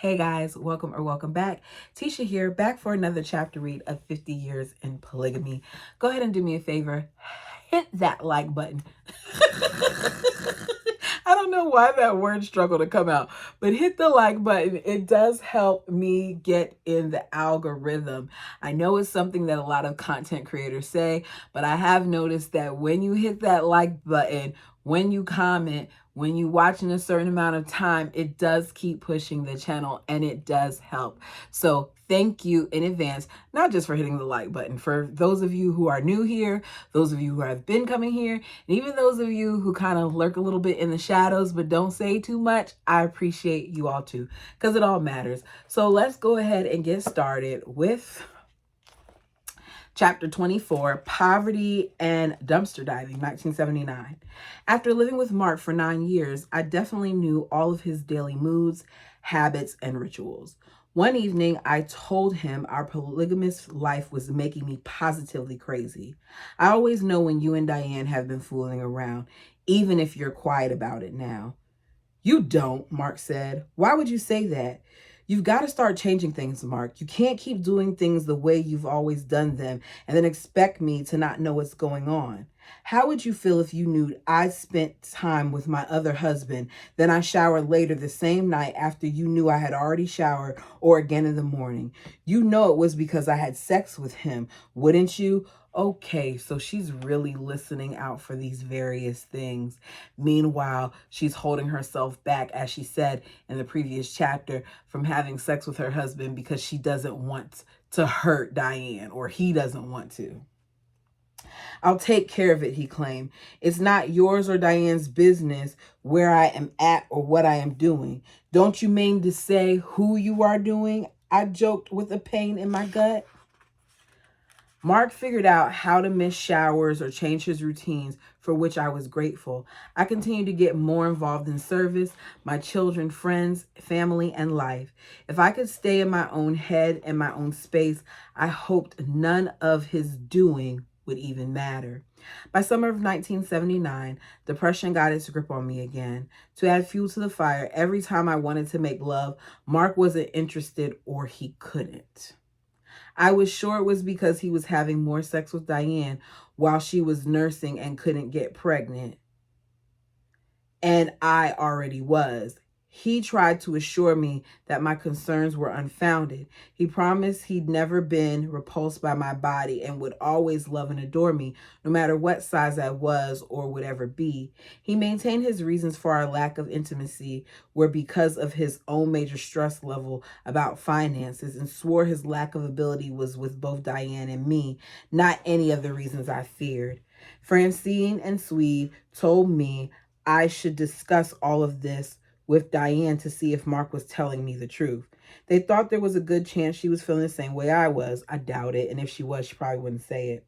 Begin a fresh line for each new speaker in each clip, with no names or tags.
Hey guys, welcome or welcome back. Tisha here, back for another chapter read of 50 Years in Polygamy. Go ahead and do me a favor, hit that like button. I don't know why that word struggled to come out, but hit the like button. It does help me get in the algorithm. I know it's something that a lot of content creators say, but I have noticed that when you hit that like button, when you comment, when you watch in a certain amount of time, it does keep pushing the channel and it does help. So thank you in advance, not just for hitting the like button, for those of you who are new here, those of you who have been coming here, and even those of you who kind of lurk a little bit in the shadows but don't say too much. I appreciate you all too, because it all matters. So let's go ahead and get started with Chapter 24, Poverty and Dumpster Diving, 1979. After living with Mark for 9 years, I definitely knew all of his daily moods, habits, and rituals. One evening, I told him our polygamous life was making me positively crazy. I always know when you and Diane have been fooling around, even if you're quiet about it now. You don't, Mark said. Why would you say that? You've got to start changing things, Mark. You can't keep doing things the way you've always done them and then expect me to not know what's going on. How would you feel if you knew I spent time with my other husband, then I showered later the same night after you knew I had already showered, or again in the morning? You know it was because I had sex with him, wouldn't you? Okay, so she's really listening out for these various things. Meanwhile, she's holding herself back, as she said in the previous chapter, from having sex with her husband because she doesn't want to hurt Diane, or he doesn't want to. I'll take care of it, he claimed. It's not yours or Diane's business where I am at or what I am doing. Don't you mean to say who you are doing? I joked with a pain in my gut. Mark figured out how to miss showers or change his routines, for which I was grateful. I continued to get more involved in service, my children, friends, family, and life. If I could stay in my own head and my own space, I hoped none of his doing would even matter. By summer of 1979, depression got its grip on me again. To add fuel to the fire, every time I wanted to make love, Mark wasn't interested or he couldn't. I was sure it was because he was having more sex with Diane while she was nursing and couldn't get pregnant. And I already was. He tried to assure me that my concerns were unfounded. He promised he'd never been repulsed by my body and would always love and adore me, no matter what size I was or would ever be. He maintained his reasons for our lack of intimacy were because of his own major stress level about finances, and swore his lack of ability was with both Diane and me, not any of the reasons I feared. Francine and Swede told me I should discuss all of this with Diane to see if Mark was telling me the truth. They thought there was a good chance she was feeling the same way I was. I doubt it, and if she was, she probably wouldn't say it.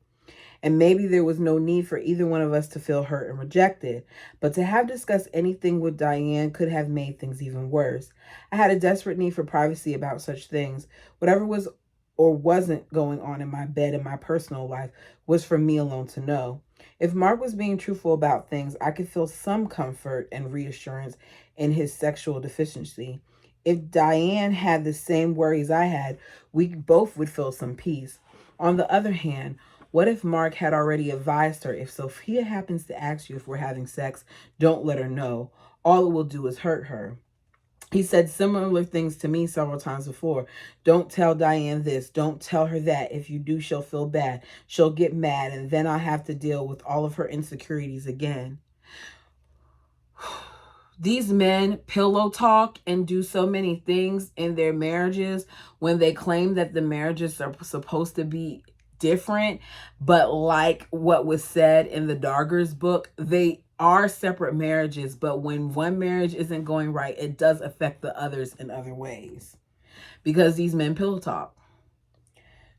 And maybe there was no need for either one of us to feel hurt and rejected. But to have discussed anything with Diane could have made things even worse. I had a desperate need for privacy about such things. Whatever was or wasn't going on in my bed in my personal life was for me alone to know. If Mark was being truthful about things, I could feel some comfort and reassurance in his sexual deficiency. If Diane had the same worries I had, we both would feel some peace. On the other hand, what if Mark had already advised her, if Sophia happens to ask you if we're having sex, don't let her know. All it will do is hurt her. He said similar things to me several times before. Don't tell Diane this. Don't tell her that. If you do, she'll feel bad. She'll get mad, and then I'll have to deal with all of her insecurities again. These men pillow talk and do so many things in their marriages when they claim that the marriages are supposed to be different. But like what was said in the Darger's book, they are separate marriages, but when one marriage isn't going right, it does affect the others in other ways because these men pillow talk.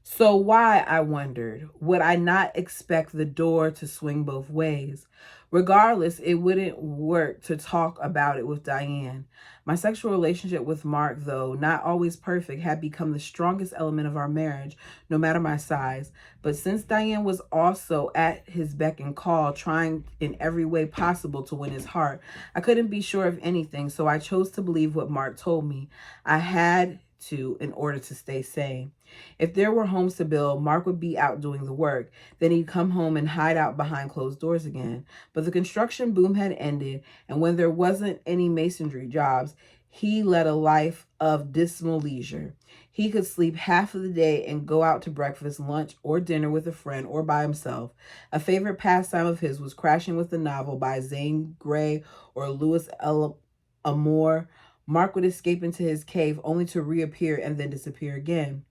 So why, I wondered, would I not expect the door to swing both ways? Regardless, it wouldn't work to talk about it with Diane. My sexual relationship with Mark, though not always perfect, had become the strongest element of our marriage, no matter my size. But since Diane was also at his beck and call, trying in every way possible to win his heart, I couldn't be sure of anything, so I chose to believe what Mark told me. I had to in order to stay sane. If there were homes to build, Mark would be out doing the work. Then he'd come home and hide out behind closed doors again. But the construction boom had ended, and when there wasn't any masonry jobs, he led a life of dismal leisure. He could sleep half of the day and go out to breakfast, lunch, or dinner with a friend or by himself. A favorite pastime of his was crashing with a novel by Zane Grey or Louis L. Amour. Mark would escape into his cave only to reappear and then disappear again.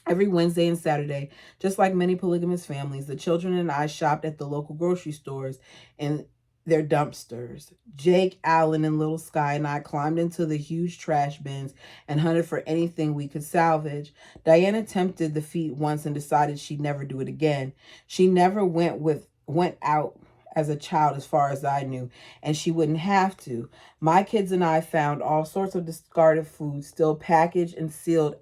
Every Wednesday and Saturday, just like many polygamous families, the children and I shopped at the local grocery stores and their dumpsters. Jake, Allen, and little Sky and I climbed into the huge trash bins and hunted for anything we could salvage. Diane attempted the feat once and decided she'd never do it again. She never went out as a child as far as I knew, and she wouldn't have to. My kids and I found all sorts of discarded food still packaged and sealed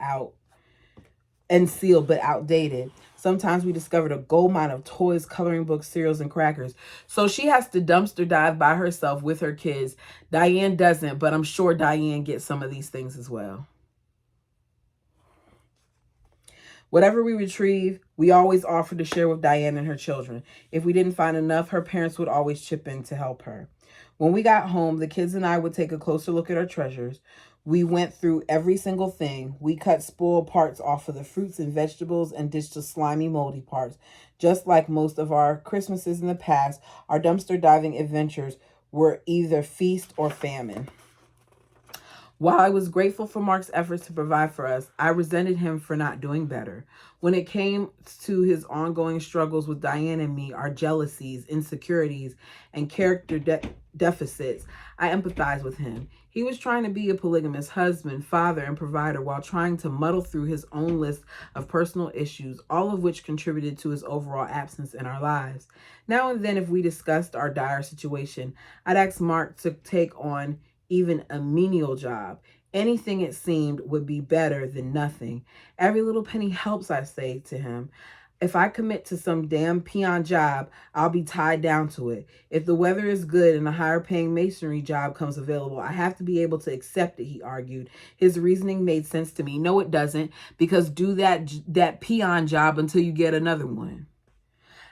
but outdated. Sometimes we discovered a gold mine of toys, coloring books, cereals, and crackers. So she has to dumpster dive by herself with her kids. Diane doesn't, but I'm sure Diane gets some of these things as well. Whatever we retrieve, we always offer to share with Diane and her children. If we didn't find enough, her parents would always chip in to help her. When we got home, the kids and I would take a closer look at our treasures. We went through every single thing. We cut spoiled parts off of the fruits and vegetables and ditched the slimy, moldy parts. Just like most of our Christmases in the past, our dumpster diving adventures were either feast or famine. While I was grateful for Mark's efforts to provide for us, I resented him for not doing better. When it came to his ongoing struggles with Diane and me, our jealousies, insecurities, and character deficits, I empathized with him. He was trying to be a polygamous husband, father, and provider while trying to muddle through his own list of personal issues, all of which contributed to his overall absence in our lives. Now and then, if we discussed our dire situation, I'd ask Mark to take on even a menial job. Anything, it seemed, would be better than nothing. Every little penny helps, I say to him. If I commit to some damn peon job, I'll be tied down to it. If the weather is good and a higher paying masonry job comes available, I have to be able to accept it, he argued. His reasoning made sense to me. No, it doesn't, because do that peon job until you get another one.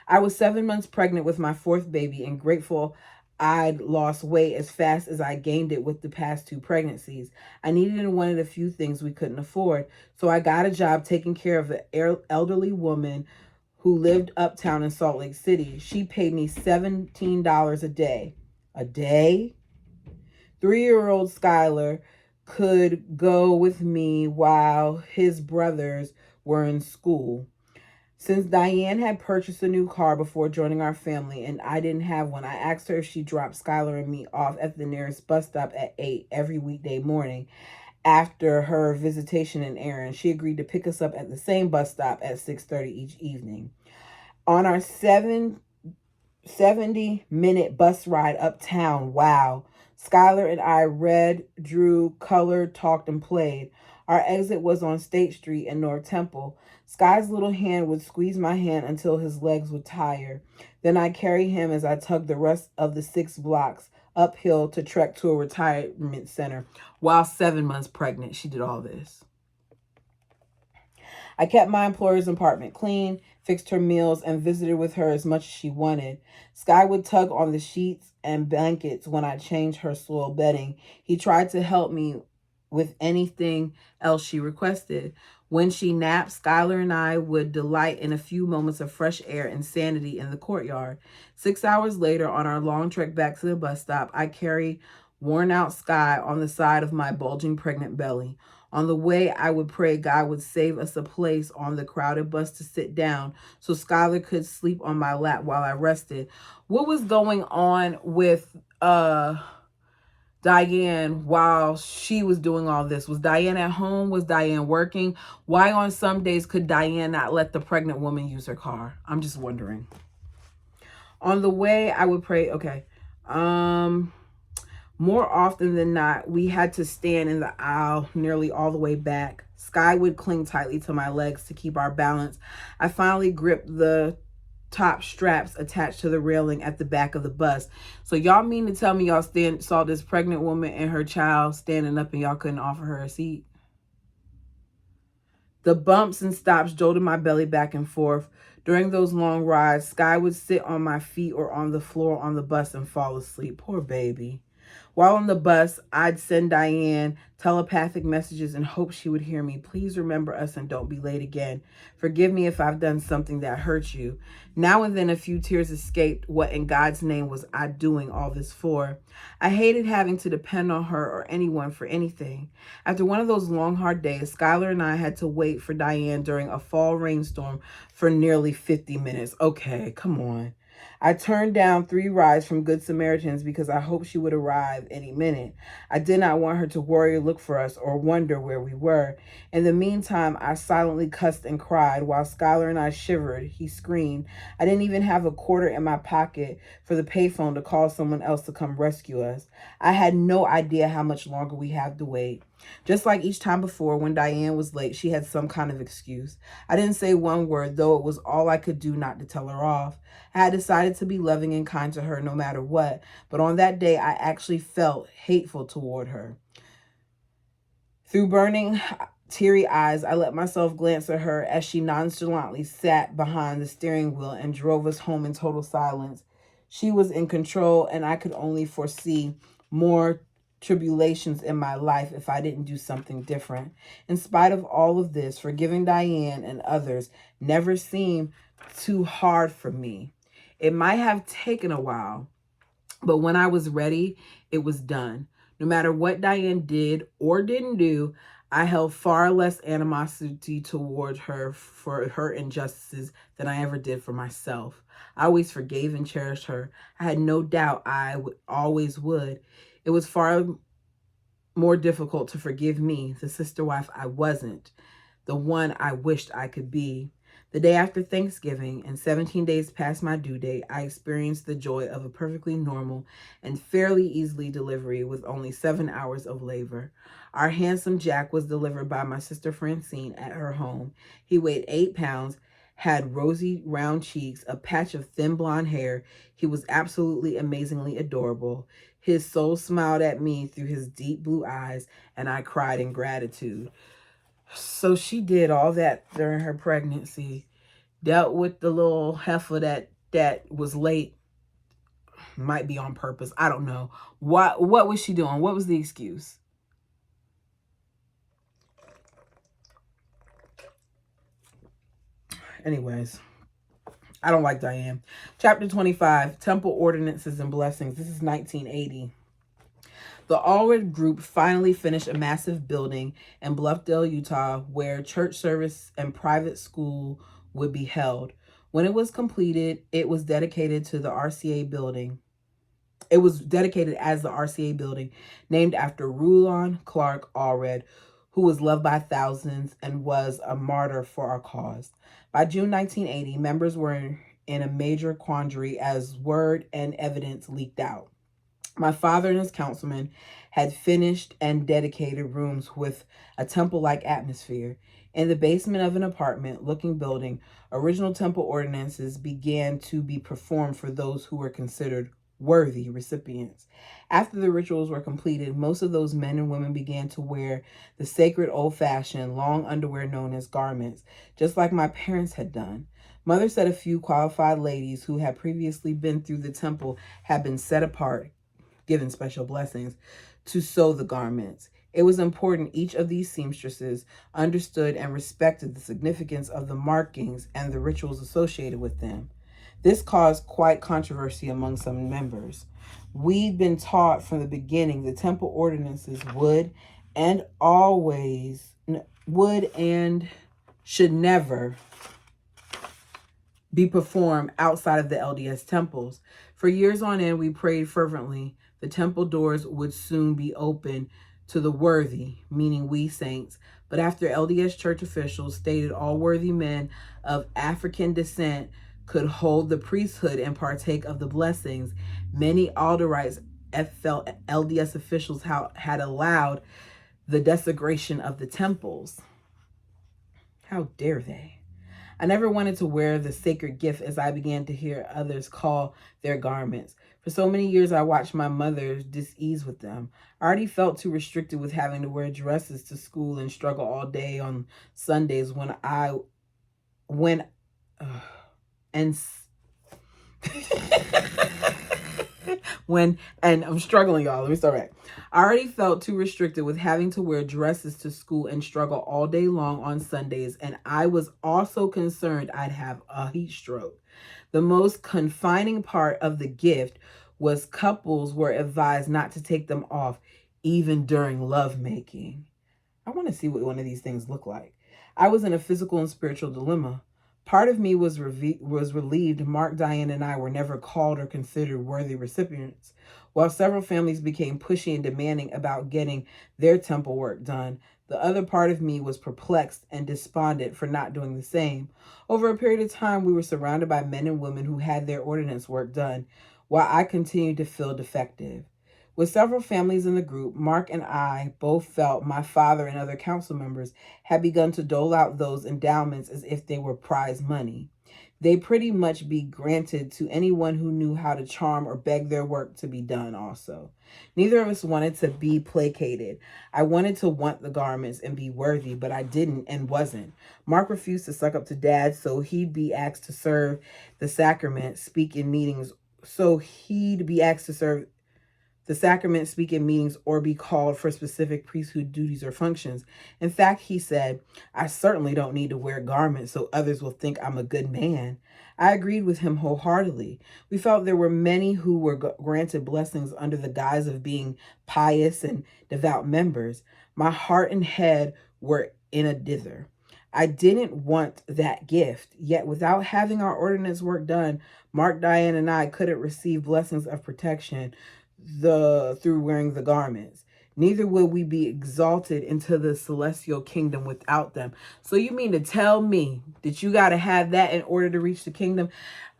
I was 7 months pregnant with my fourth baby and grateful I'd lost weight as fast as I gained it with the past 2 pregnancies. I needed and wanted a few things we couldn't afford, so I got a job taking care of an elderly woman who lived uptown in Salt Lake City. She paid me $17 a day. A day? 3-year-old Skylar could go with me while his brothers were in school. Since Diane had purchased a new car before joining our family and I didn't have one, I asked her if she dropped Skylar and me off at the nearest bus stop at 8 every weekday morning after her visitation in Erin. She agreed to pick us up at the same bus stop at 6:30 each evening. On our 70-minute bus ride uptown, wow, Skylar and I read, drew, colored, talked, and played. Our exit was on State Street in North Temple. Sky's little hand would squeeze my hand until his legs would tire. Then I'd carry him as I tugged the rest of the 6 blocks uphill to trek to a retirement center. While 7 months pregnant, she did all this. I kept my employer's apartment clean, fixed her meals, and visited with her as much as she wanted. Sky would tug on the sheets and blankets when I changed her soiled bedding. He tried to help me with anything else she requested. When she napped, Skylar and I would delight in a few moments of fresh air and sanity in the courtyard. 6 hours later, on our long trek back to the bus stop, I carried worn-out Sky on the side of my bulging pregnant belly. On the way, I would pray God would save us a place on the crowded bus to sit down so Skylar could sleep on my lap while I rested. What was going on with Diane while she was doing all this? Was Diane at home? Was Diane working? Why on some days could Diane not let the pregnant woman use her car? I'm just wondering. On the way, I would pray, okay. More often than not, we had to stand in the aisle nearly all the way back. Sky would cling tightly to my legs to keep our balance. I finally gripped the top straps attached to the railing at the back of the bus. So y'all mean to tell me y'all saw this pregnant woman and her child standing up and y'all couldn't offer her a seat? The bumps and stops jolted my belly back and forth. During those long rides, Sky would sit on my feet or on the floor on the bus and fall asleep. Poor baby. While on the bus, I'd send Diane telepathic messages and hope she would hear me. Please remember us and don't be late again. Forgive me if I've done something that hurt you. Now and then a few tears escaped. What in God's name was I doing all this for? I hated having to depend on her or anyone for anything. After one of those long, hard days, Skylar and I had to wait for Diane during a fall rainstorm for nearly 50 minutes. Okay, come on. I turned down 3 rides from Good Samaritans because I hoped she would arrive any minute. I did not want her to worry or look for us or wonder where we were. In the meantime, I silently cussed and cried while Skylar and I shivered. He screamed. I didn't even have a quarter in my pocket for the payphone to call someone else to come rescue us. I had no idea how much longer we have to wait. Just like each time before, when Diane was late, she had some kind of excuse. I didn't say one word, though it was all I could do not to tell her off. I had decided to be loving and kind to her no matter what, but on that day, I actually felt hateful toward her. Through burning, teary eyes, I let myself glance at her as she nonchalantly sat behind the steering wheel and drove us home in total silence. She was in control, and I could only foresee more tribulations in my life if I didn't do something different. In spite of all of this, forgiving Diane and others never seemed too hard for me. It might have taken a while, but when I was ready, it was done. No matter what Diane did or didn't do, I held far less animosity toward her for her injustices than I ever did for myself. I always forgave and cherished her. I had no doubt always would. It was far more difficult to forgive me, the sister wife I wasn't, the one I wished I could be. The day after Thanksgiving, and 17 days past my due date, I experienced the joy of a perfectly normal and fairly easily delivery with only 7 hours of labor. Our handsome Jack was delivered by my sister Francine at her home. He weighed 8 pounds, had rosy round cheeks, a patch of thin blonde hair. He was absolutely amazingly adorable. His soul smiled at me through his deep blue eyes, and I cried in gratitude. So she did all that during her pregnancy, dealt with the little heifer that was late, might be on purpose. I don't know. What was she doing? What was the excuse? Anyways, I don't like Diane. Chapter 25, Temple Ordinances and Blessings. This is 1980. The Allred Group finally finished a massive building in Bluffdale, Utah, where church service and private school would be held. When it was completed, it was dedicated to the RCA building. It was dedicated as the RCA building, named after Rulon Clark Allred, who was loved by thousands and was a martyr for our cause. By June 1980, members were in a major quandary as word and evidence leaked out. My father and his councilman had finished and dedicated rooms with a temple-like atmosphere. In the basement of an apartment-looking building, original temple ordinances began to be performed for those who were considered worthy recipients. After the rituals were completed, most of those men and women began to wear the sacred old-fashioned long underwear known as garments, just like my parents had done. Mother said a few qualified ladies who had previously been through the temple had been set apart, given special blessings, to sew the garments. It was important each of these seamstresses understood and respected the significance of the markings and the rituals associated with them. This caused quite controversy among some members. We'd been taught from the beginning the temple ordinances would and should never be performed outside of the LDS temples. For years on end, we prayed fervently the temple doors would soon be open to the worthy, meaning we saints. But after LDS church officials stated all worthy men of African descent could hold the priesthood and partake of the blessings. Many Alderites felt LDS officials had allowed the desecration of the temples. How dare they? I never wanted to wear the sacred gift as I began to hear others call their garments. For so many years, I watched my mother's dis-ease with them. I already felt too restricted with having to wear dresses to school and struggle all day on Sundays when, and and I'm struggling, y'all. Let me start back. I already felt too restricted with having to wear dresses to school and struggle all day long on Sundays, and I was also concerned I'd have a heat stroke. The most confining part of the gift was couples were advised not to take them off even during lovemaking. I want to see what one of these things look like. I was in a physical and spiritual dilemma. Part of me was relieved Mark, Diane, and I were never called or considered worthy recipients. While several families became pushy and demanding about getting their temple work done, the other part of me was perplexed and despondent for not doing the same. Over a period of time, we were surrounded by men and women who had their ordinance work done, while I continued to feel defective. With several families in the group, Mark and I both felt my father and other council members had begun to dole out those endowments as if they were prize money. They pretty much be granted to anyone who knew how to charm or beg their work to be done also. Neither of us wanted to be placated. I wanted to want the garments and be worthy, but I didn't and wasn't. Mark refused to suck up to Dad, so he'd be asked to serve the sacrament, speak in meetings, speak in meetings, or be called for specific priesthood duties or functions. In fact, he said, I certainly don't need to wear garments so others will think I'm a good man. I agreed with him wholeheartedly. We felt there were many who were granted blessings under the guise of being pious and devout members. My heart and head were in a dither. I didn't want that gift, yet without having our ordinance work done, Mark, Diane, and I couldn't receive blessings of protection through wearing the garments. Neither will we be exalted into the celestial kingdom without them. So you mean to tell me that you got to have that in order to reach the kingdom?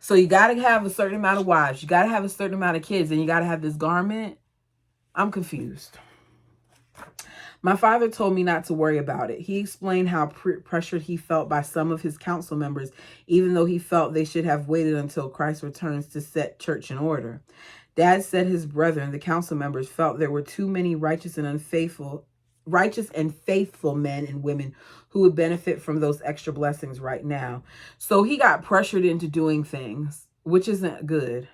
So you got to have a certain amount of wives, you got to have a certain amount of kids, and you got to have this garment? I'm confused. My father told me not to worry about it. He explained how pressured he felt by some of his council members, even though he felt they should have waited until Christ returns to set church in order. Dad said his brethren, the council members, felt there were too many righteous and faithful men and women who would benefit from those extra blessings right now. So he got pressured into doing things, which isn't good.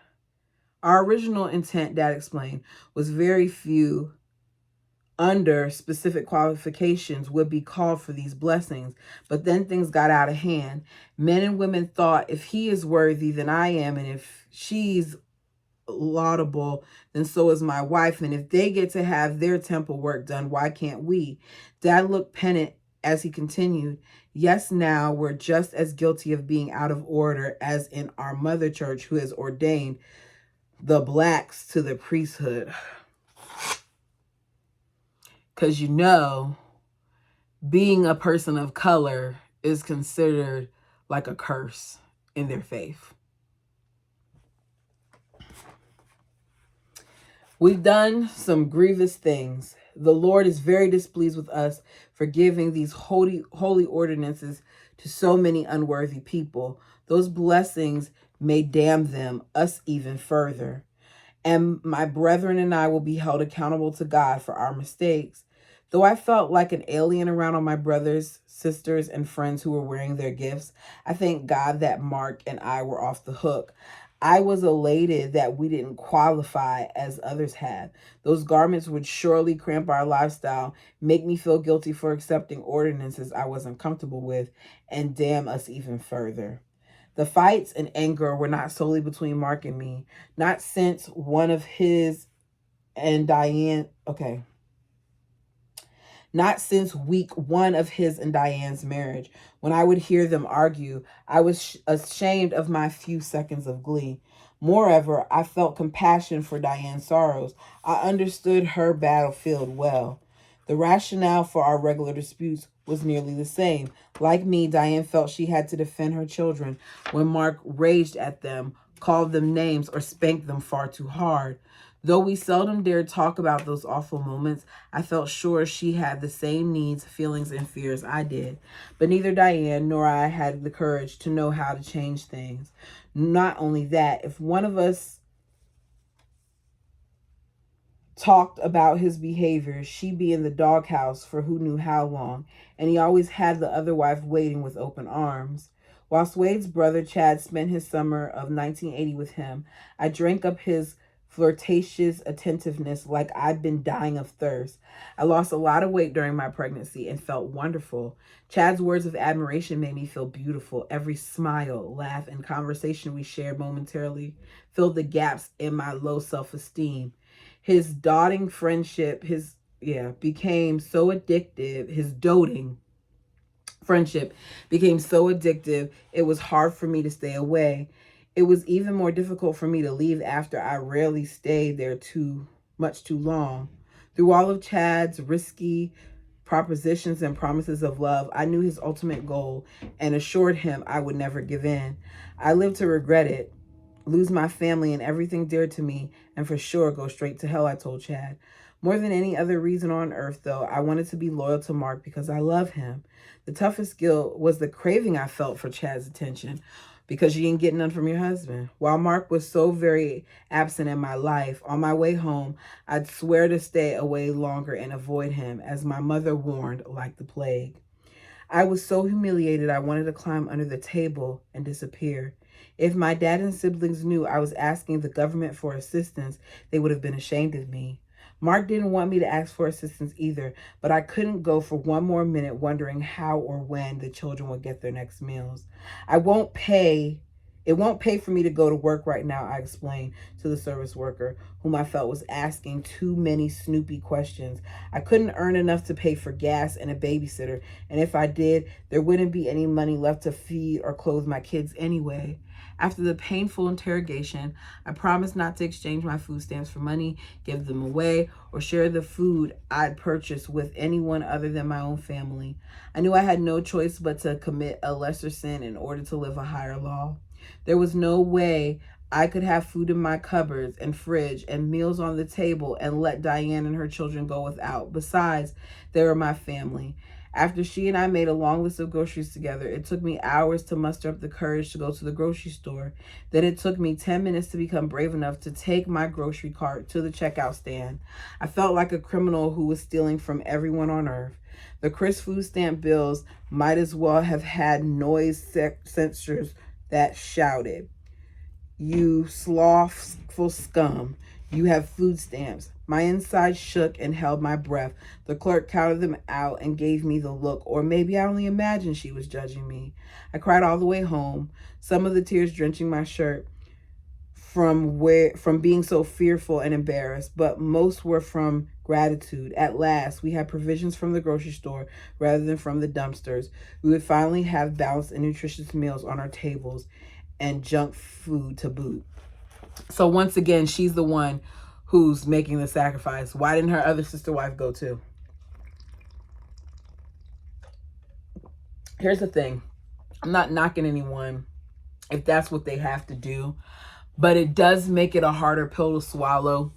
Our original intent, Dad explained, was very few under specific qualifications would be called for these blessings. But then things got out of hand. Men and women thought, if he is worthy, then I am. And if she's laudable, then so is my wife. And if they get to have their temple work done, why can't we? Dad looked penitent as he continued. Yes, now we're just as guilty of being out of order as in our mother church, who has ordained the blacks to the priesthood. Because being a person of color is considered like a curse in their faith. We've done some grievous things. The Lord is very displeased with us for giving these holy ordinances to so many unworthy people. Those blessings may damn them, us even further. And my brethren and I will be held accountable to God for our mistakes. Though I felt like an alien around all my brothers, sisters, and friends who were wearing their gifts, I thank God that Mark and I were off the hook. I was elated that we didn't qualify as others had. Those garments would surely cramp our lifestyle, make me feel guilty for accepting ordinances I wasn't comfortable with, and damn us even further. The fights and anger were not solely between Mark and me. Not since week one of his and Diane's marriage. When I would hear them argue, I was ashamed of my few seconds of glee. Moreover, I felt compassion for Diane's sorrows. I understood her battlefield well. The rationale for our regular disputes was nearly the same. Like me, Diane felt she had to defend her children when Mark raged at them, called them names, or spanked them far too hard. Though we seldom dared talk about those awful moments, I felt sure she had the same needs, feelings, and fears I did. But neither Diane nor I had the courage to know how to change things. Not only that, if one of us talked about his behavior, she'd be in the doghouse for who knew how long, and he always had the other wife waiting with open arms. While Wade's brother Chad spent his summer of 1980 with him, I drank up his flirtatious attentiveness like I'd been dying of thirst. I lost a lot of weight during my pregnancy and felt wonderful. Chad's words of admiration made me feel beautiful. Every smile, laugh, and conversation we shared momentarily filled the gaps in my low self-esteem. His doting friendship, became so addictive. His doting friendship became so addictive, it was hard for me to stay away. It was even more difficult for me to leave after I rarely stayed there too long. Through all of Chad's risky propositions and promises of love, I knew his ultimate goal and assured him I would never give in. I lived to regret it, lose my family and everything dear to me, and for sure go straight to hell, I told Chad. More than any other reason on earth, though, I wanted to be loyal to Mark because I love him. The toughest guilt was the craving I felt for Chad's attention because you didn't get none from your husband. While Mark was so very absent in my life, on my way home, I'd swear to stay away longer and avoid him, as my mother warned, like the plague. I was so humiliated I wanted to climb under the table and disappear. If my dad and siblings knew I was asking the government for assistance, they would have been ashamed of me. Mark didn't want me to ask for assistance either, but I couldn't go for one more minute wondering how or when the children would get their next meals. It won't pay for me to go to work right now, I explained to the service worker, whom I felt was asking too many snoopy questions. I couldn't earn enough to pay for gas and a babysitter, and if I did, there wouldn't be any money left to feed or clothe my kids anyway. After the painful interrogation, I promised not to exchange my food stamps for money, give them away, or share the food I'd purchased with anyone other than my own family. I knew I had no choice but to commit a lesser sin in order to live a higher law. There was no way I could have food in my cupboards and fridge and meals on the table and let Diane and her children go without. Besides, they were my family. After she and I made a long list of groceries together, it took me hours to muster up the courage to go to the grocery store. Then it took me 10 minutes to become brave enough to take my grocery cart to the checkout stand. I felt like a criminal who was stealing from everyone on earth. The crisp food stamp bills might as well have had noise sensors that shouted, "You slothful scum, you have food stamps." My inside shook and held my breath. The clerk counted them out and gave me the look, or maybe I only imagined she was judging me. I cried all the way home, some of the tears drenching my shirt from being so fearful and embarrassed, but most were from gratitude. At last, we had provisions from the grocery store rather than from the dumpsters. We would finally have balanced and nutritious meals on our tables and junk food to boot. So once again, she's the one who's making the sacrifice. Why didn't her other sister wife go too? Here's the thing. I'm not knocking anyone if that's what they have to do, but it does make it a harder pill to swallow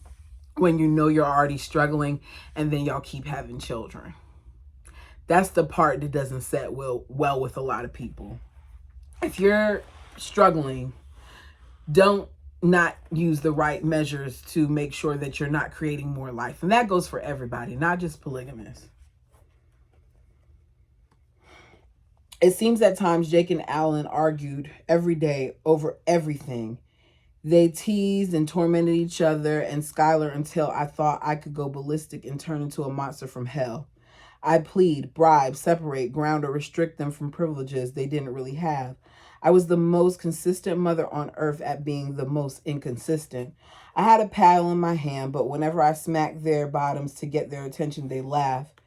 when you know you're already struggling and then y'all keep having children. That's the part that doesn't set well with a lot of people. If you're struggling, don't not use the right measures to make sure that you're not creating more life. And that goes for everybody, not just polygamists. It seems at times Jake and Alan argued every day over everything. They teased and tormented each other and Skylar until I thought I could go ballistic and turn into a monster from hell. I plead, bribe, separate, ground, or restrict them from privileges they didn't really have. I was the most consistent mother on earth at being the most inconsistent. I had a paddle in my hand, but whenever I smacked their bottoms to get their attention, they laughed.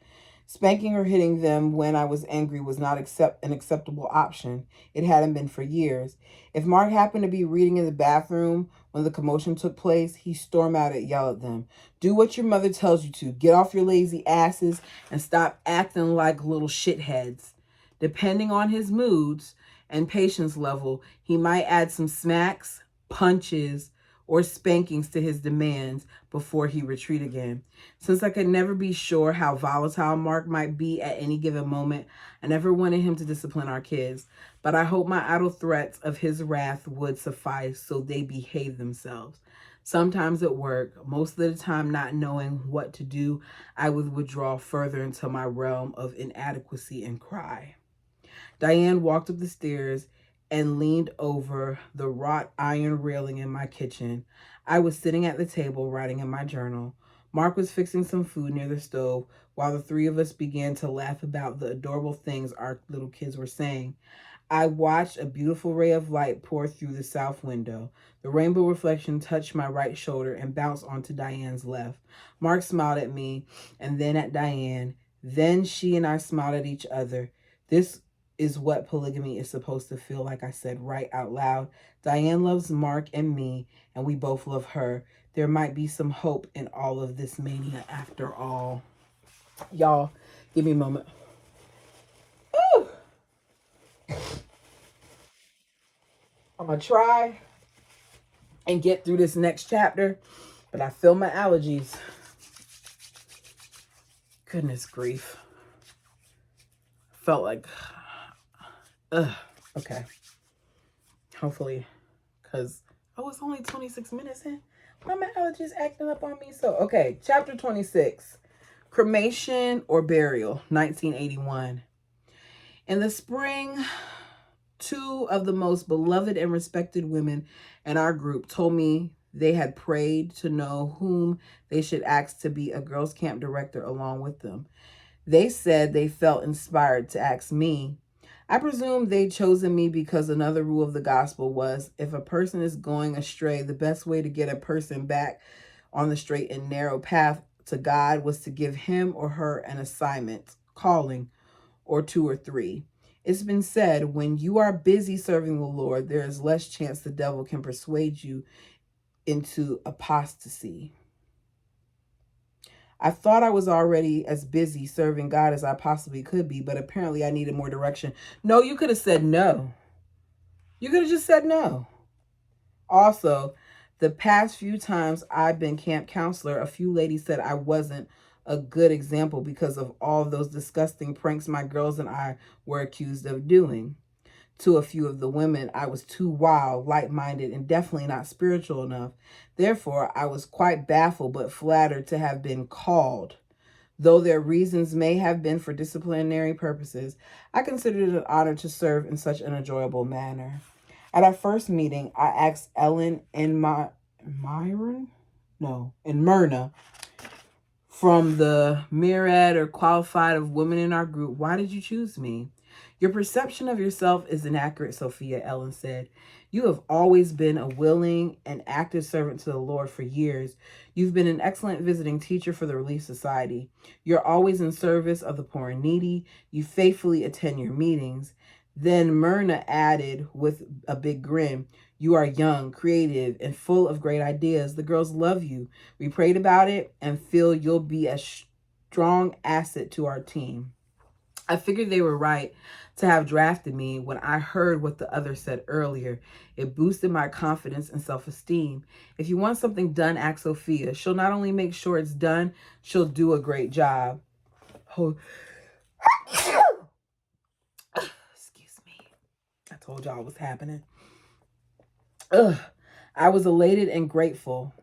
Spanking or hitting them when I was angry was not an acceptable option. It hadn't been for years. If Mark happened to be reading in the bathroom when the commotion took place, he'd storm out and yell at them. Do what your mother tells you to. Get off your lazy asses and stop acting like little shitheads. Depending on his moods and patience level, he might add some smacks, punches, or spankings to his demands before he retreat again. Since I could never be sure how volatile Mark might be at any given moment, I never wanted him to discipline our kids. But I hope my idle threats of his wrath would suffice so they behave themselves. Sometimes at work, most of the time not knowing what to do, I would withdraw further into my realm of inadequacy and cry. Diane walked up the stairs and leaned over the wrought iron railing in my kitchen. I was sitting at the table writing in my journal. Mark was fixing some food near the stove while the three of us began to laugh about the adorable things our little kids were saying. I watched a beautiful ray of light pour through the south window. The rainbow reflection touched my right shoulder and bounced onto Diane's left. Mark smiled at me and then at Diane. Then she and I smiled at each other. This is what polygamy is supposed to feel like, I said right out loud. Diane loves Mark and me, and we both love her. There might be some hope in all of this mania after all. Y'all, give me a moment. Ooh. I'm going to try and get through this next chapter, but I feel my allergies. Goodness grief. Felt like... okay. Hopefully, because I was only 26 minutes in. Why my allergies acting up on me? So, okay, chapter 26. Cremation or Burial, 1981. In the spring, two of the most beloved and respected women in our group told me they had prayed to know whom they should ask to be a girls' camp director along with them. They said they felt inspired to ask me. I presume they'd chosen me because another rule of the gospel was if a person is going astray, the best way to get a person back on the straight and narrow path to God was to give him or her an assignment, calling, or two or three. It's been said, when you are busy serving the Lord, there is less chance the devil can persuade you into apostasy. I thought I was already as busy serving God as I possibly could be, but apparently I needed more direction. No, you could have said no. You could have just said no. Also, the past few times I've been camp counselor, a few ladies said I wasn't a good example because of all of those disgusting pranks my girls and I were accused of doing. To a few of the women, I was too wild, light-minded, and definitely not spiritual enough. Therefore, I was quite baffled but flattered to have been called. Though their reasons may have been for disciplinary purposes, I considered it an honor to serve in such an enjoyable manner. At our first meeting, I asked Ellen and Myrna from the myriad or qualified of women in our group, why did you choose me? Your perception of yourself is inaccurate, Sophia, Ellen said. You have always been a willing and active servant to the Lord for years. You've been an excellent visiting teacher for the Relief Society. You're always in service of the poor and needy. You faithfully attend your meetings. Then Myrna added with a big grin, you are young, creative, and full of great ideas. The girls love you. We prayed about it and feel you'll be a strong asset to our team. I figured they were right to have drafted me when I heard what the others said earlier. It boosted my confidence and self-esteem. If you want something done, ask Sophia. She'll not only make sure it's done, she'll do a great job. Oh. Excuse me. I told y'all what's happening. I was elated and grateful.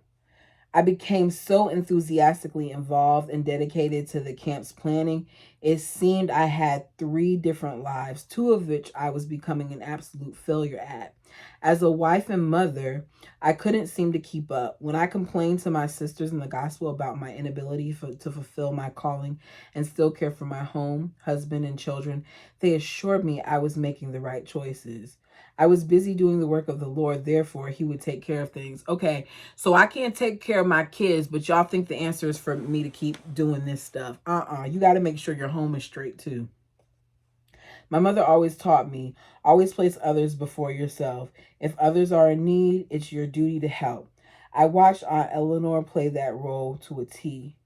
I became so enthusiastically involved and dedicated to the camp's planning. It seemed I had 3 different lives, 2 of which I was becoming an absolute failure at. As a wife and mother, I couldn't seem to keep up. When I complained to my sisters in the gospel about my inability to fulfill my calling and still care for my home, husband, and children, they assured me I was making the right choices. I was busy doing the work of the Lord, therefore, He would take care of things. Okay, so I can't take care of my kids, but y'all think the answer is for me to keep doing this stuff. You got to make sure your home is straight, too. My mother always taught me, always place others before yourself. If others are in need, it's your duty to help. I watched Aunt Eleanor play that role to a T.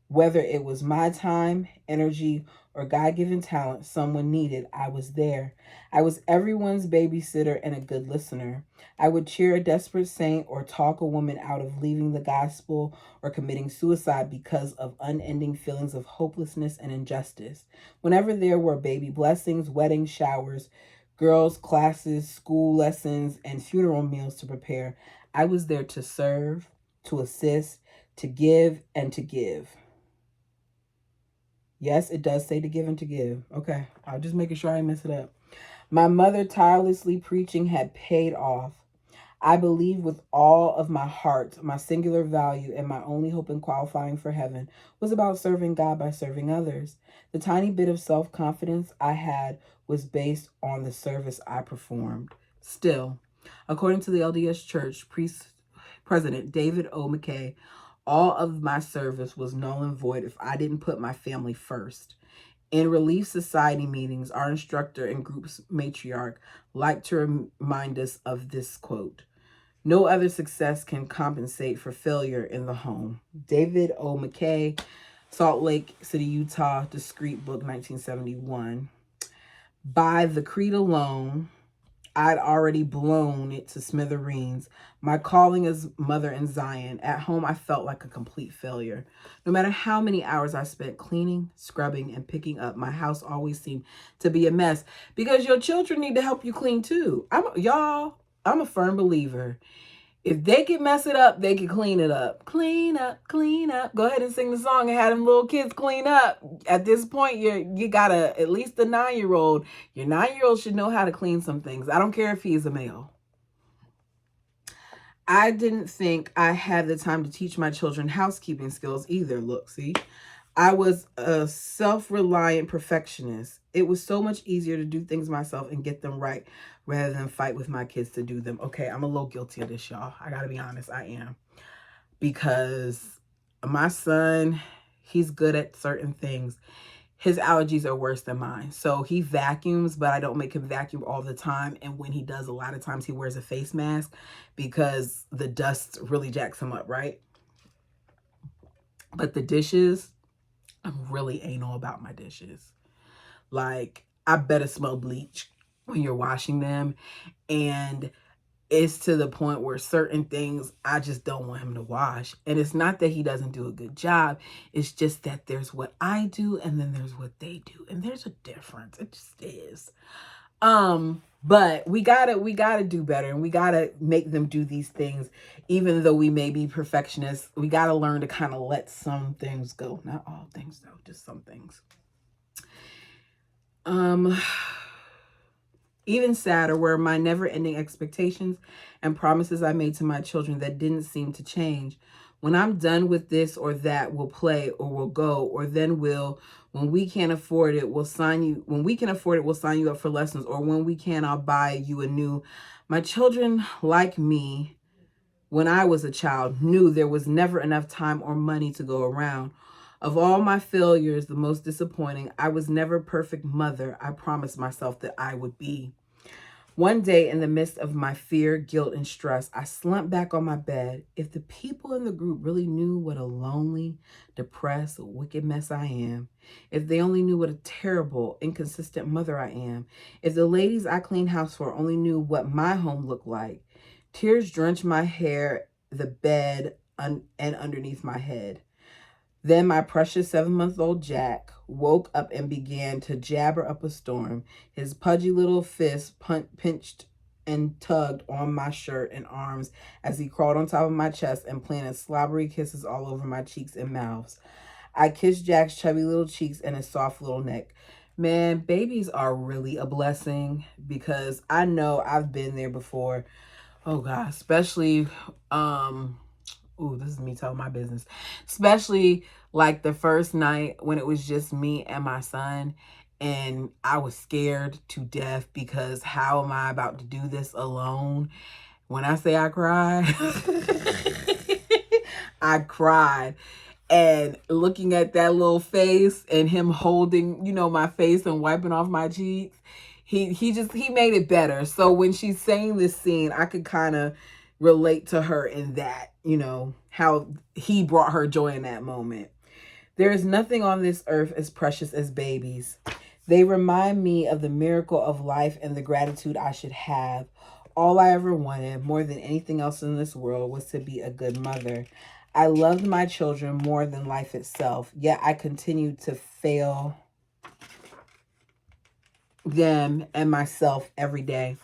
Whether it was my time, energy, or God given talent someone needed, I was there. I was everyone's babysitter and a good listener. I would cheer a desperate saint or talk a woman out of leaving the gospel or committing suicide because of unending feelings of hopelessness and injustice. Whenever there were baby blessings, wedding showers, girls' classes, school lessons, and funeral meals to prepare, I was there to serve, to assist, to give, and to give. Yes, it does say to give and to give. Okay, I'll just making sure I didn't mess it up. My mother tirelessly preaching had paid off. I believe with all of my heart, my singular value and my only hope in qualifying for heaven was about serving God by serving others. The tiny bit of self-confidence I had was based on the service I performed. Still, according to the LDS Church President David O. McKay, all of my service was null and void if I didn't put my family first. In Relief Society meetings, our instructor and group's matriarch liked to remind us of this quote: "No other success can compensate for failure in the home." David O. McKay, Salt Lake City, Utah, Discreet Book, 1971. By the creed alone, I'd already blown it to smithereens. My calling as mother in Zion. At home, I felt like a complete failure. No matter how many hours I spent cleaning, scrubbing, and picking up, my house always seemed to be a mess because your children need to help you clean too. I'm a firm believer. If they can mess it up, they can clean it up. Clean up, clean up. Go ahead and sing the song and have them little kids clean up. At this point, you got at least a 9-year-old. Your 9-year-old should know how to clean some things. I don't care if he's a male. I didn't think I had the time to teach my children housekeeping skills either. Look, see? I was a self-reliant perfectionist. It was so much easier to do things myself and get them right rather than fight with my kids to do them. Okay, I'm a little guilty of this, y'all. I gotta be honest, I am. Because my son, he's good at certain things. His allergies are worse than mine. So he vacuums, but I don't make him vacuum all the time. And when he does, a lot of times he wears a face mask because the dust really jacks him up, right? But the dishes, I'm really anal about my dishes. Like, I better smell bleach when you're washing them. And it's to the point where certain things I just don't want him to wash. And it's not that he doesn't do a good job. It's just that there's what I do and then there's what they do. And there's a difference. It just is. But we gotta do better, and we gotta make them do these things. Even though we may be perfectionists, we gotta learn to kind of let some things go. Not all things though, just some things. Even sadder were my never-ending expectations and promises I made to my children that didn't seem to change. When I'm done with this or that, we'll play or we'll go, or then when we can't afford it, when we can afford it, we'll sign you up for lessons, or when we can, I'll buy you a new. My children, like me, when I was a child, knew there was never enough time or money to go around. Of all my failures, the most disappointing, I was never a perfect mother I promised myself that I would be. One day, in the midst of my fear, guilt, and stress, I slumped back on my bed. If the people in the group really knew what a lonely, depressed, wicked mess I am, if they only knew what a terrible, inconsistent mother I am, if the ladies I clean house for only knew what my home looked like, tears drenched my hair, the bed, and underneath my head. Then my precious 7-month-old Jack woke up and began to jabber up a storm. His pudgy little fist pinched and tugged on my shirt and arms as he crawled on top of my chest and planted slobbery kisses all over my cheeks and mouths. I kissed Jack's chubby little cheeks and his soft little neck. Man, babies are really a blessing because I know I've been there before. Oh God, especially ooh, this is me telling my business. Especially like the first night when it was just me and my son, and I was scared to death because how am I about to do this alone? When I say I cried, I cried. And looking at that little face and him holding, my face and wiping off my cheeks, he made it better. So when she's saying this scene, I could kind of relate to her in that, how he brought her joy in that moment. There is nothing on this earth as precious as babies. They remind me of the miracle of life and the gratitude I should have. All I ever wanted, more than anything else in this world, was to be a good mother. I loved my children more than life itself, yet I continued to fail them and myself every day.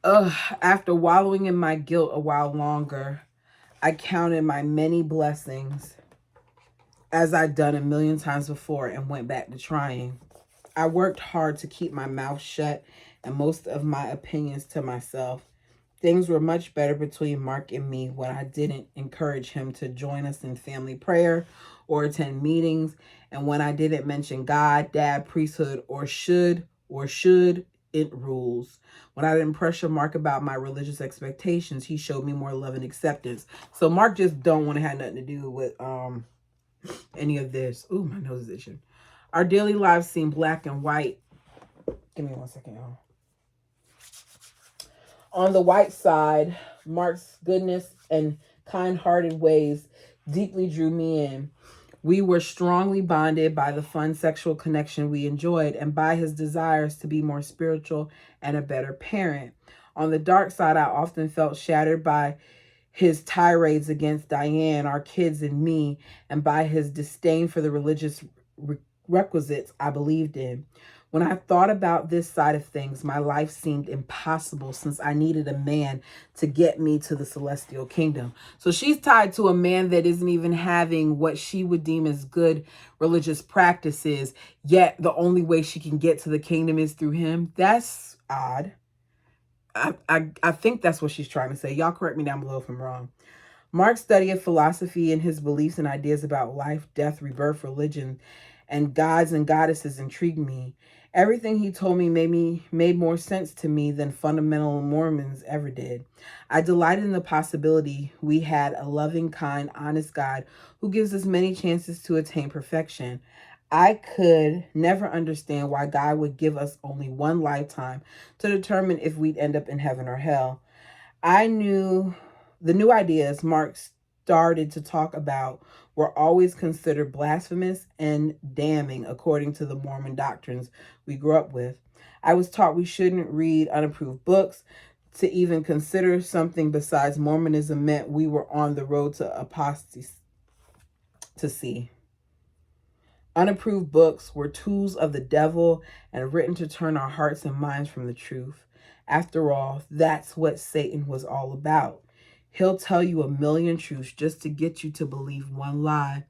After wallowing in my guilt a while longer, I counted my many blessings as I'd done a million times before and went back to trying. I worked hard to keep my mouth shut and most of my opinions to myself. Things were much better between Mark and me when I didn't encourage him to join us in family prayer or attend meetings, and when I didn't mention God, dad, priesthood, or should it rules. When I didn't pressure Mark about my religious expectations, he showed me more love and acceptance. So Mark just don't want to have nothing to do with any of this. Ooh, my nose is itching. Our daily lives seem black and white. Give me 1 second, y'all. On the white side, Mark's goodness and kind-hearted ways deeply drew me in. We were strongly bonded by the fun sexual connection we enjoyed and by his desires to be more spiritual and a better parent. On the dark side, I often felt shattered by his tirades against Diane, our kids, and me, and by his disdain for the religious requisites I believed in. When I thought about this side of things, my life seemed impossible since I needed a man to get me to the celestial kingdom. So she's tied to a man that isn't even having what she would deem as good religious practices, yet the only way she can get to the kingdom is through him. That's odd. I think that's what she's trying to say. Y'all correct me down below if I'm wrong. Mark's study of philosophy and his beliefs and ideas about life, death, rebirth, religion, and gods and goddesses intrigued me. Everything he told me made more sense to me than fundamental Mormons ever did. I delighted in the possibility we had a loving, kind, honest God who gives us many chances to attain perfection. I could never understand why God would give us only one lifetime to determine if we'd end up in heaven or hell. I knew the new ideas Mark started to talk about were always considered blasphemous and damning according to the Mormon doctrines we grew up with. I was taught we shouldn't read unapproved books. To even consider something besides Mormonism meant we were on the road to apostasy. Unapproved books were tools of the devil and written to turn our hearts and minds from the truth. After all, that's what Satan was all about. He'll tell you a million truths just to get you to believe one lie.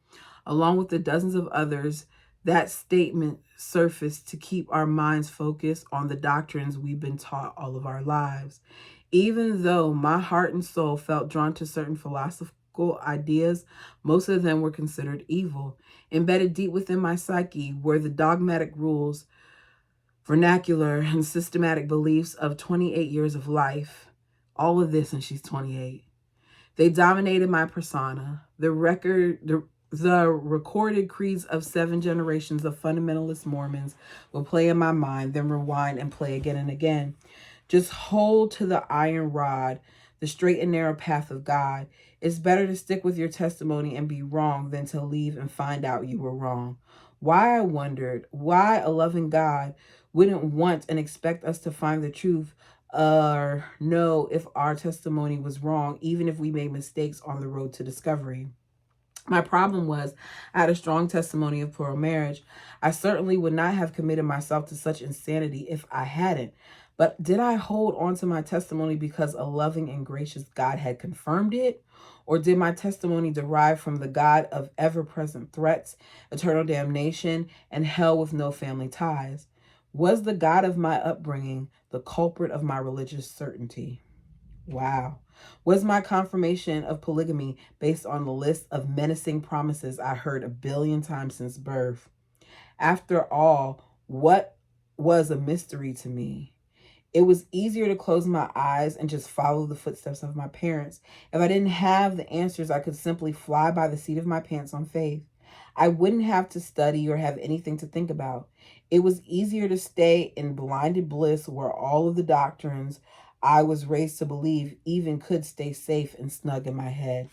Along with the dozens of others, that statement surfaced to keep our minds focused on the doctrines we've been taught all of our lives. Even though my heart and soul felt drawn to certain philosophical ideas, most of them were considered evil. Embedded deep within my psyche were the dogmatic rules, vernacular, and systematic beliefs of 28 years of life. All of this, and she's 28. They dominated my persona. The recorded creeds of 7 generations of fundamentalist Mormons will play in my mind, then rewind and play again and again. Just hold to the iron rod, the straight and narrow path of God. It's better to stick with your testimony and be wrong than to leave and find out you were wrong. Why, I wondered, why a loving God wouldn't want and expect us to find the truth or know if our testimony was wrong, even if we made mistakes on the road to discovery. My problem was I had a strong testimony of plural marriage. I certainly would not have committed myself to such insanity if I hadn't. But did I hold on to my testimony because a loving and gracious God had confirmed it? Or did my testimony derive from the God of ever-present threats, eternal damnation, and hell with no family ties? Was the God of my upbringing the culprit of my religious certainty? Wow. Was my confirmation of polygamy based on the list of menacing promises I heard a billion times since birth? After all, what was a mystery to me? It was easier to close my eyes and just follow the footsteps of my parents. If I didn't have the answers, I could simply fly by the seat of my pants on faith. I wouldn't have to study or have anything to think about. It was easier to stay in blinded bliss where all of the doctrines I was raised to believe even could stay safe and snug in my head.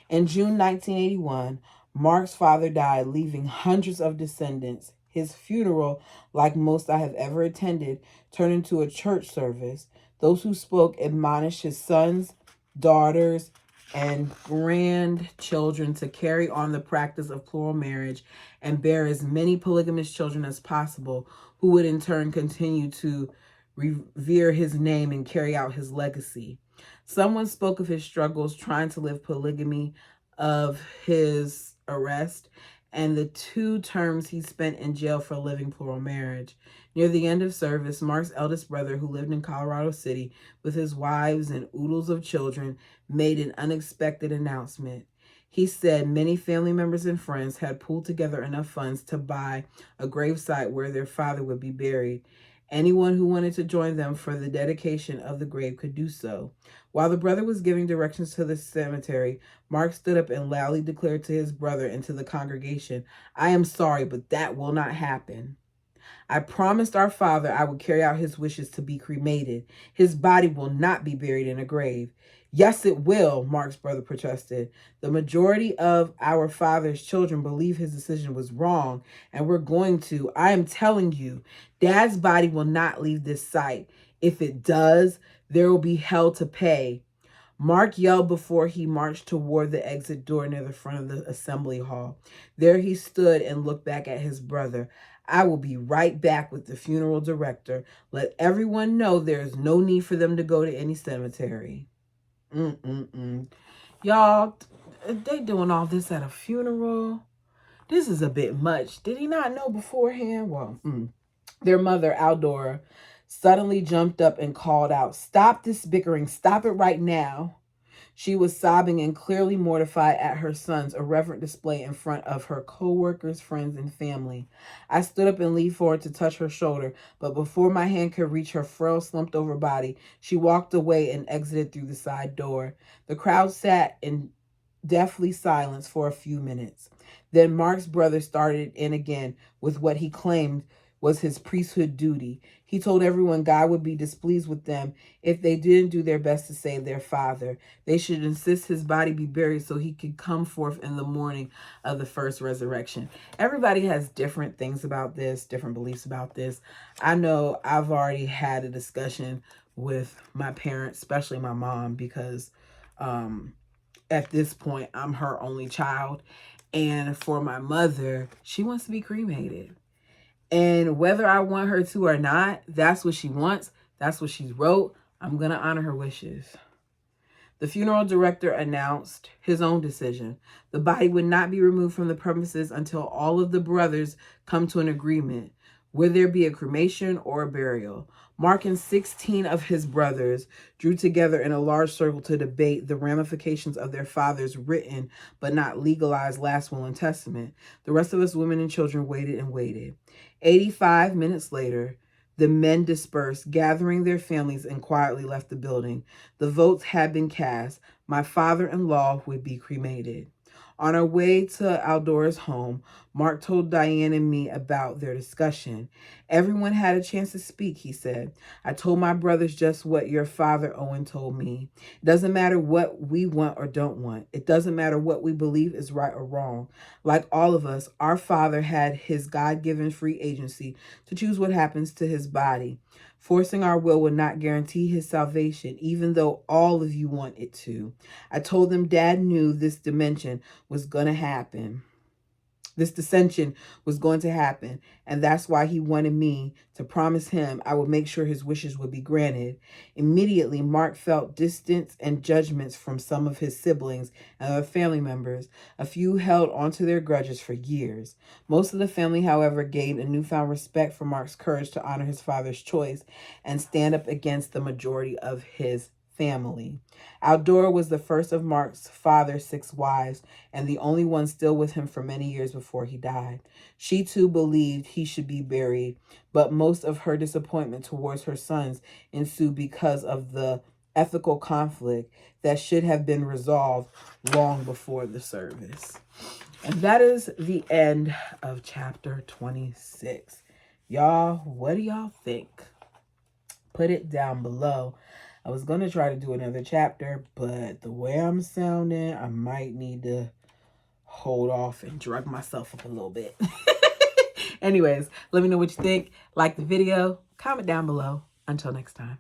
In June 1981, Mark's father died, leaving hundreds of descendants. His funeral, like most I have ever attended, turned into a church service. Those who spoke admonished his sons, daughters, and grandchildren to carry on the practice of plural marriage and bear as many polygamous children as possible, who would in turn continue to revere his name and carry out his legacy. Someone spoke of his struggles trying to live polygamy, of his arrest, and the 2 terms he spent in jail for living plural marriage. Near the end of service, Mark's eldest brother, who lived in Colorado City with his wives and oodles of children, made an unexpected announcement. He said many family members and friends had pooled together enough funds to buy a gravesite where their father would be buried. Anyone who wanted to join them for the dedication of the grave could do so. While the brother was giving directions to the cemetery, Mark stood up and loudly declared to his brother and to the congregation, "I am sorry, but that will not happen. I promised our father I would carry out his wishes to be cremated. His body will not be buried in a grave." "Yes, it will," Mark's brother protested. "The majority of our father's children believe his decision was wrong, and we're going to. I am telling you, Dad's body will not leave this site. If it does, there will be hell to pay." Mark yelled before he marched toward the exit door near the front of the assembly hall. There he stood and looked back at his brother. "I will be right back with the funeral director. Let everyone know there is no need for them to go to any cemetery." Y'all, they doing all this at a funeral? This is a bit much. Did he not know beforehand? Well, Their mother, Aldora, suddenly jumped up and called out, "Stop this bickering. Stop it right now." She was sobbing and clearly mortified at her son's irreverent display in front of her co-workers, friends, and family. I stood up and leaned forward to touch her shoulder, but before my hand could reach her frail, slumped-over body, she walked away and exited through the side door. The crowd sat in deathly silence for a few minutes. Then Mark's brother started in again with what he claimed was his priesthood duty. He told everyone God would be displeased with them if they didn't do their best to save their father. They should insist his body be buried so he could come forth in the morning of the first resurrection. Everybody has different things about this, different beliefs about this. I know I've already had a discussion with my parents, especially my mom, because at this point I'm her only child. And for my mother, she wants to be cremated. And whether I want her to or not, that's what she wants. That's what she wrote. I'm going to honor her wishes. The funeral director announced his own decision. The body would not be removed from the premises until all of the brothers come to an agreement. Would there be a cremation or a burial? Mark and 16 of his brothers drew together in a large circle to debate the ramifications of their father's written but not legalized last will and testament. The rest of us women and children waited and waited. 85 minutes later, the men dispersed, gathering their families, and quietly left the building. The votes had been cast. My father-in-law would be cremated. On our way to Aldora's home, Mark told Diane and me about their discussion. "Everyone had a chance to speak," he said. "I told my brothers just what your father, Owen, told me. It doesn't matter what we want or don't want. It doesn't matter what we believe is right or wrong. Like all of us, our father had his God-given free agency to choose what happens to his body. Forcing our will would not guarantee his salvation, even though all of you want it to. I told them Dad knew this dimension was going to happen. This dissension was going to happen, and that's why he wanted me to promise him I would make sure his wishes would be granted. Immediately, Mark felt distance and judgments from some of his siblings and other family members. A few held onto their grudges for years. Most of the family, however, gained a newfound respect for Mark's courage to honor his father's choice and stand up against the majority of his family. Aldora was the first of Mark's father's 6 wives and the only one still with him for many years before he died. She too believed he should be buried, but most of her disappointment towards her sons ensued because of the ethical conflict that should have been resolved long before the service. And that is the end of chapter 26. Y'all, what do y'all think? Put it down below. I was going to try to do another chapter, but the way I'm sounding, I might need to hold off and drug myself up a little bit. Anyways, let me know what you think. Like the video, comment down below. Until next time.